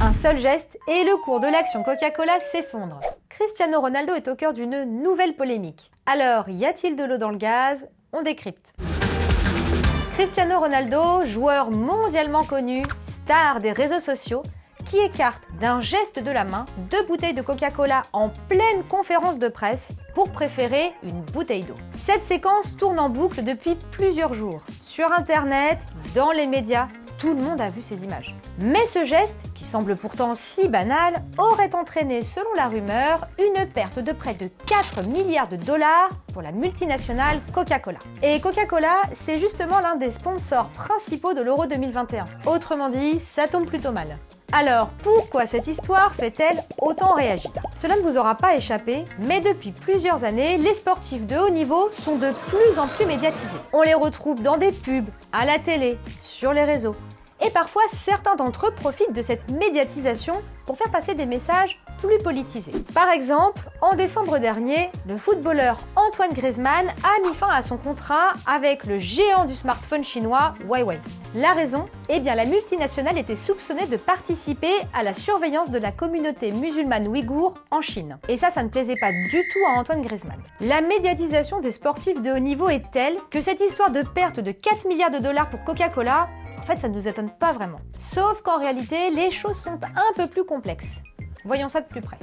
Un seul geste et le cours de l'action Coca-Cola s'effondre. Cristiano Ronaldo est au cœur d'une nouvelle polémique. Alors, y a-t-il de l'eau dans le gaz? On décrypte. Cristiano Ronaldo, joueur mondialement connu, star des réseaux sociaux, qui écarte d'un geste de la main 2 bouteilles de Coca-Cola en pleine conférence de presse pour préférer une bouteille d'eau. Cette séquence tourne en boucle depuis plusieurs jours. Sur Internet, dans les médias, tout le monde a vu ces images. Mais ce geste, qui semble pourtant si banal, aurait entraîné, selon la rumeur, une perte de près de 4 milliards de dollars pour la multinationale Coca-Cola. Et Coca-Cola, c'est justement l'un des sponsors principaux de l'Euro 2021. Autrement dit, ça tombe plutôt mal. Alors, pourquoi cette histoire fait-elle autant réagir? Cela ne vous aura pas échappé, mais depuis plusieurs années, les sportifs de haut niveau sont de plus en plus médiatisés. On les retrouve dans des pubs, à la télé, sur les réseaux. Et parfois, certains d'entre eux profitent de cette médiatisation pour faire passer des messages plus politisés. Par exemple, en décembre dernier, le footballeur Antoine Griezmann a mis fin à son contrat avec le géant du smartphone chinois Huawei. La raison? Eh bien, la multinationale était soupçonnée de participer à la surveillance de la communauté musulmane ouïghour en Chine. Et ça ne plaisait pas du tout à Antoine Griezmann. La médiatisation des sportifs de haut niveau est telle que cette histoire de perte de 4 milliards de dollars pour Coca-Cola, en fait, ça ne nous étonne pas vraiment. Sauf qu'en réalité, les choses sont un peu plus complexes. Voyons ça de plus près.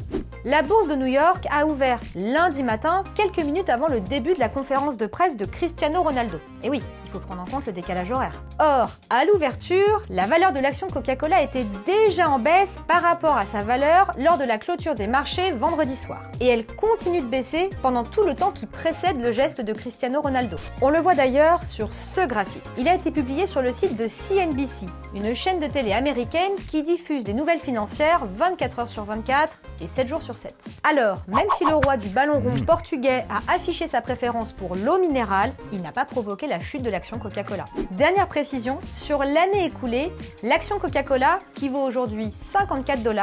La bourse de New York a ouvert lundi matin, quelques minutes avant le début de la conférence de presse de Cristiano Ronaldo. Et oui, il faut prendre en compte le décalage horaire. Or, à l'ouverture, la valeur de l'action Coca-Cola était déjà en baisse par rapport à sa valeur lors de la clôture des marchés vendredi soir. Et elle continue de baisser pendant tout le temps qui précède le geste de Cristiano Ronaldo. On le voit d'ailleurs sur ce graphique. Il a été publié sur le site de CNBC, une chaîne de télé américaine qui diffuse des nouvelles financières 24 heures sur 24 et 7 jours sur 7. Alors, même si le roi du ballon rond portugais a affiché sa préférence pour l'eau minérale, il n'a pas provoqué la chute de l'action Coca-Cola. Dernière précision, sur l'année écoulée, l'action Coca-Cola, qui vaut aujourd'hui 54 $,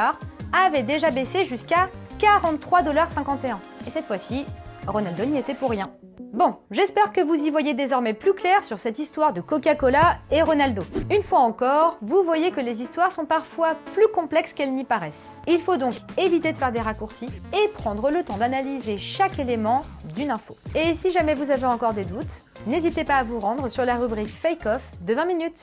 avait déjà baissé jusqu'à 43,51 $. Et cette fois-ci, Ronaldo n'y était pour rien. Bon, j'espère que vous y voyez désormais plus clair sur cette histoire de Coca-Cola et Ronaldo. Une fois encore, vous voyez que les histoires sont parfois plus complexes qu'elles n'y paraissent. Il faut donc éviter de faire des raccourcis et prendre le temps d'analyser chaque élément d'une info. Et si jamais vous avez encore des doutes, n'hésitez pas à vous rendre sur la rubrique Fake Off de 20 minutes.